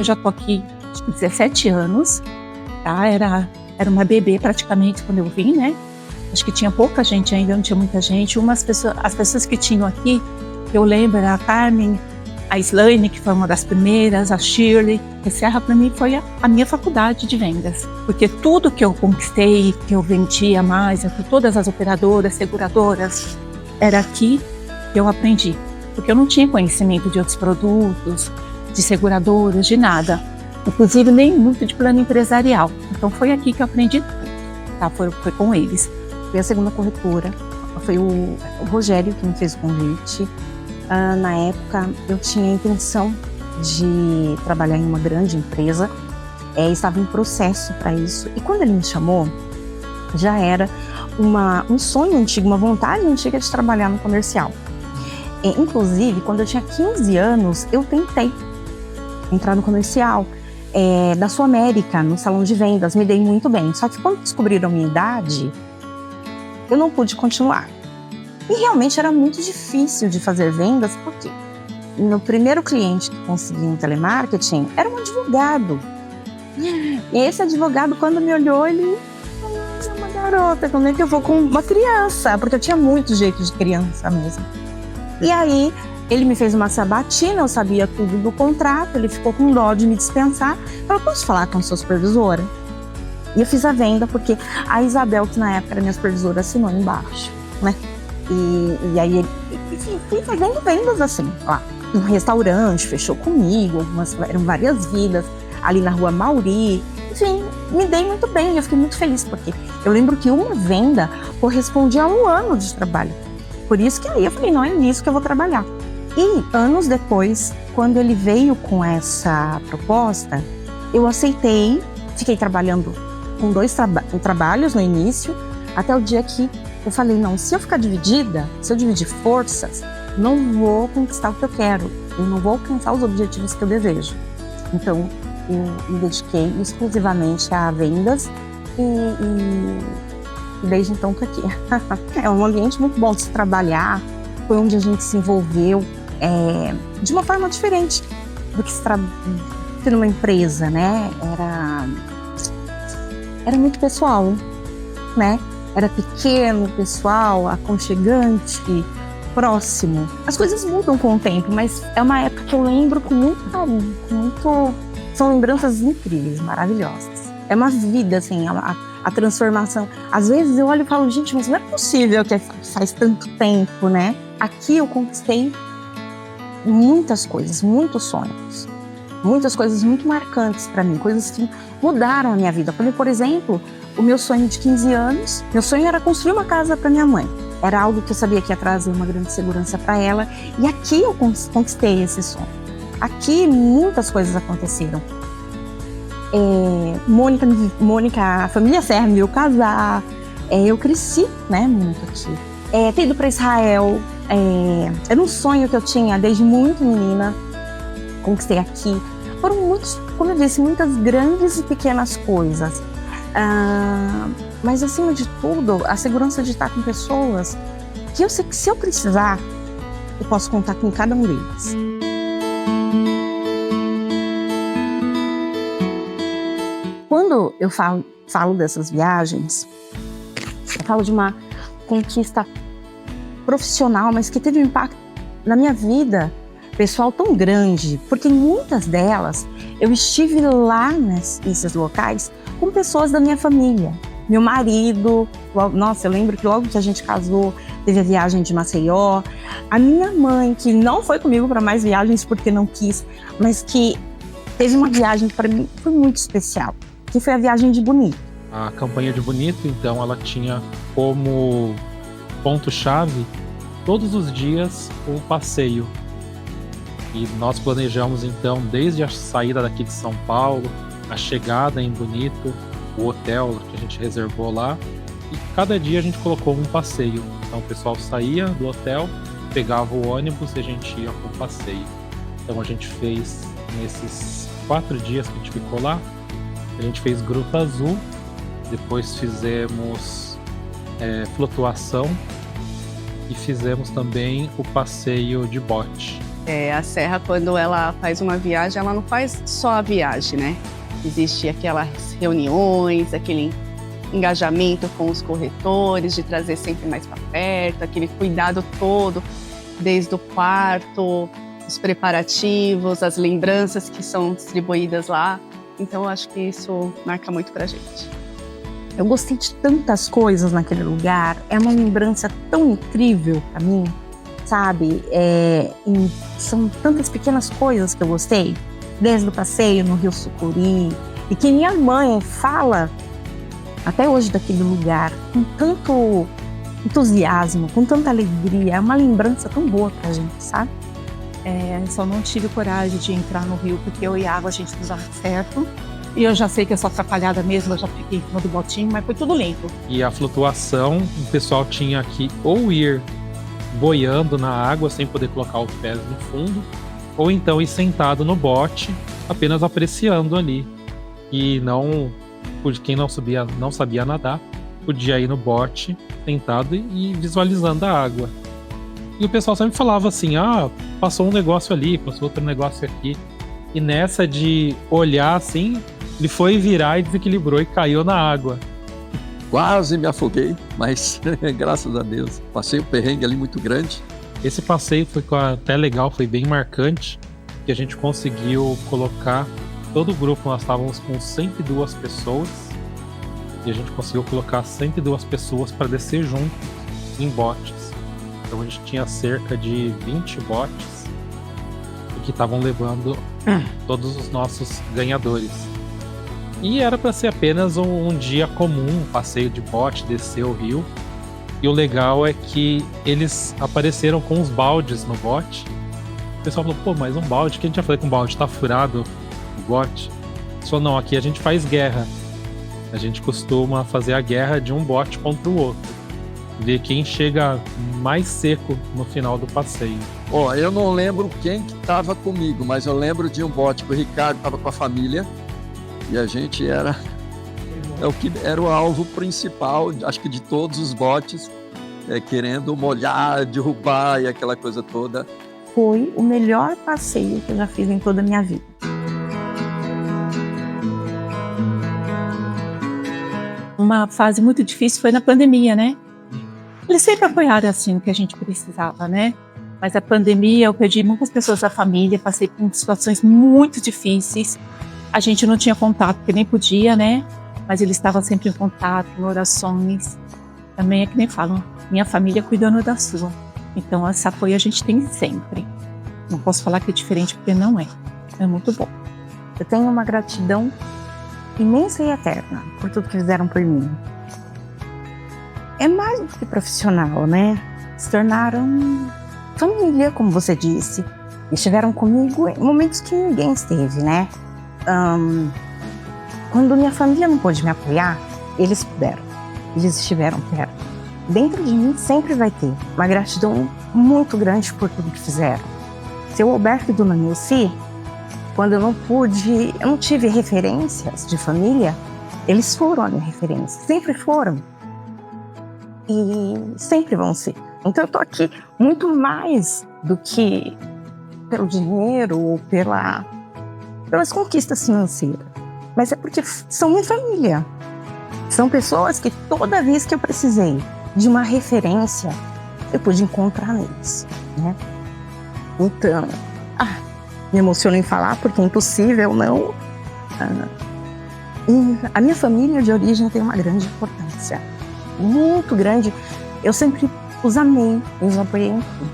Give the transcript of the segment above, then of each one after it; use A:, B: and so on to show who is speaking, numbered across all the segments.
A: eu já tô aqui acho que 17 anos, tá? Era uma bebê praticamente quando eu vim, né? Acho que tinha pouca gente ainda, não tinha muita gente. As pessoas que tinham aqui, eu lembro, era a Carmen, a Slaine, que foi uma das primeiras, a Shirley. A Serra, para mim, foi a minha faculdade de vendas. Porque tudo que eu conquistei, que eu vendia mais, todas as operadoras, seguradoras, era aqui que eu aprendi. Porque eu não tinha conhecimento de outros produtos, de seguradoras, de nada. Inclusive, nem muito de plano empresarial. Então, foi aqui que eu aprendi tudo. Tá? Foi com eles. Foi a segunda corretora. Foi o Rogério que me fez o convite. Na época, eu tinha a intenção de trabalhar em uma grande empresa. Estava em processo para isso. E quando ele me chamou, já era um sonho antigo, uma vontade antiga de trabalhar no comercial. Inclusive, quando eu tinha 15 anos, eu tentei entrar no comercial da Sul América, no salão de vendas, me dei muito bem. Só que quando descobriram a minha idade, eu não pude continuar. E realmente era muito difícil de fazer vendas, porque meu primeiro cliente que consegui em telemarketing era um advogado. E esse advogado, quando me olhou, ele falou: é uma garota, como é que eu vou com uma criança? Porque eu tinha muito jeito de criança mesmo. E aí, ele me fez uma sabatina, eu sabia tudo do contrato, ele ficou com dó de me dispensar. Falou: posso falar com a sua supervisora? E eu fiz a venda, porque a Isabel, que na época era minha supervisora, assinou embaixo, né? E aí, enfim, fui fazendo vendas assim, lá. Um restaurante fechou comigo, eram várias vidas, ali na rua Mauri. Enfim, me dei muito bem, eu fiquei muito feliz, porque eu lembro que uma venda correspondia a 1 ano de trabalho. Por isso que aí eu falei: não é nisso que eu vou trabalhar. E anos depois, quando ele veio com essa proposta, eu aceitei, fiquei trabalhando com 2 trabalhos no início, até o dia que eu falei: não, se eu ficar dividida, se eu dividir forças, não vou conquistar o que eu quero, eu não vou alcançar os objetivos que eu desejo. Então, eu me dediquei exclusivamente a vendas e desde então estou aqui. É um ambiente muito bom de se trabalhar, foi onde a gente se envolveu de uma forma diferente do que numa empresa, né? Era muito pessoal, né? Era pequeno, pessoal, aconchegante, próximo. As coisas mudam com o tempo, mas é uma época que eu lembro com muito carinho, são lembranças incríveis, maravilhosas. É uma vida, assim, a transformação. Às vezes eu olho e falo: gente, mas não é possível que faz tanto tempo, né? Aqui eu conquistei muitas coisas, muitos sonhos. Muitas coisas muito marcantes para mim, coisas que mudaram a minha vida. Por exemplo, o meu sonho de 15 anos, meu sonho era construir uma casa para minha mãe. Era algo que eu sabia que ia trazer uma grande segurança para ela. E aqui eu conquistei esse sonho. Aqui muitas coisas aconteceram. Mônica, a família Serra me viu casar. Eu cresci, né, muito aqui. Ter ido para Israel. Era um sonho que eu tinha desde muito menina. Conquistei aqui. Foram muitos, como eu disse, muitas grandes e pequenas coisas. Mas acima de tudo, a segurança de estar com pessoas que eu sei que se eu precisar, eu posso contar com cada um deles. Quando eu falo dessas viagens, eu falo de uma conquista profissional, mas que teve um impacto na minha vida pessoal tão grande, porque em muitas delas eu estive lá nesses locais com pessoas da minha família. Meu marido, nossa, eu lembro que logo que a gente casou, teve a viagem de Maceió. A minha mãe, que não foi comigo para mais viagens porque não quis, mas que teve uma viagem que para mim foi muito especial, que foi a viagem de Bonito.
B: A campanha de Bonito, então, ela tinha como ponto-chave todos os dias o passeio. E nós planejamos, então, desde a saída daqui de São Paulo, a chegada em Bonito, o hotel que a gente reservou lá, e cada dia a gente colocou um passeio. Então o pessoal saía do hotel, pegava o ônibus e a gente ia para o passeio. Então a gente fez, nesses 4 dias que a gente ficou lá, a gente fez Gruta Azul, depois fizemos flutuação e fizemos também o passeio de bote.
C: A Serra, quando ela faz uma viagem, ela não faz só a viagem, né? Existe aquelas reuniões, aquele engajamento com os corretores, de trazer sempre mais para perto, aquele cuidado todo, desde o quarto, os preparativos, as lembranças que são distribuídas lá. Então, eu acho que isso marca muito pra gente.
A: Eu gostei de tantas coisas naquele lugar, é uma lembrança tão incrível para mim, sabe? São tantas pequenas coisas que eu gostei, desde o passeio no Rio Sucuri, e que minha mãe fala até hoje daquele lugar com tanto entusiasmo, com tanta alegria, é uma lembrança tão boa pra gente, sabe? Só não tive coragem de entrar no rio, porque eu e a água a gente não dava certo. E eu já sei que eu sou atrapalhada mesmo, eu já fiquei em cima do botinho, mas foi tudo limpo.
B: E a flutuação, o pessoal tinha que ou ir boiando na água sem poder colocar os pés no fundo, ou então ir sentado no bote, apenas apreciando ali. E quem não sabia nadar, podia ir no bote, sentado e visualizando a água. E o pessoal sempre falava assim, passou um negócio ali, passou outro negócio aqui. E nessa de olhar assim, ele foi virar e desequilibrou e caiu na água.
D: Quase me afoguei, mas graças a Deus. Passei um perrengue ali muito grande.
B: Esse passeio foi até legal, foi bem marcante, que a gente conseguiu colocar todo o grupo, nós estávamos com 102 pessoas, e a gente conseguiu colocar 102 pessoas para descer juntos em botes. Então a gente tinha cerca de 20 botes que estavam levando todos os nossos ganhadores. E era para ser apenas um dia comum, um passeio de bote, descer o rio. E o legal é que eles apareceram com os baldes no bote. O pessoal falou, pô, mas um balde? Que a gente já falou que um balde tá furado o bote. Só não, aqui a gente faz guerra. A gente costuma fazer a guerra de um bote contra o outro. Ver quem chega mais seco no final do passeio.
D: Eu não lembro quem que estava comigo, mas eu lembro de um bote que o Ricardo estava com a família e a gente era o alvo principal, acho que de todos os botes, querendo molhar, derrubar e aquela coisa toda.
A: Foi o melhor passeio que eu já fiz em toda a minha vida. Uma fase muito difícil foi na pandemia, né? Eles sempre apoiaram assim o que a gente precisava, né? Mas a pandemia, eu perdi muitas pessoas da família, passei por situações muito difíceis. A gente não tinha contato, porque nem podia, né? Mas eles estavam sempre em contato, em orações. Também é que nem falam, minha família cuidando da sua. Então, esse apoio a gente tem sempre. Não posso falar que é diferente, porque não é. É muito bom. Eu tenho uma gratidão imensa e eterna por tudo que fizeram por mim. É mais do que profissional, né? Se tornaram família, como você disse. Estiveram comigo em momentos que ninguém esteve, né? Quando minha família não pôde me apoiar, eles puderam. Eles estiveram perto. Dentro de mim sempre vai ter uma gratidão muito grande por tudo que fizeram. Seu Alberto e Dona Nilce, quando eu não tive referências de família, eles foram a minha referência. Sempre foram. E sempre vão ser. Então eu tô aqui muito mais do que pelo dinheiro ou pelas conquistas financeiras. Mas é porque são minha família. São pessoas que toda vez que eu precisei de uma referência, eu pude encontrar neles, né? Então, me emociono em falar porque é impossível não. E a minha família de origem tem uma grande importância. Muito grande. Eu sempre os amei, eu os apoiei em tudo.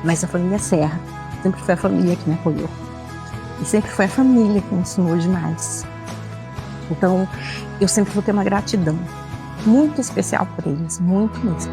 A: Mas a família Serra sempre foi a família que me apoiou. E sempre foi a família que me ensinou demais. Então, eu sempre vou ter uma gratidão muito especial por eles, muito mesmo.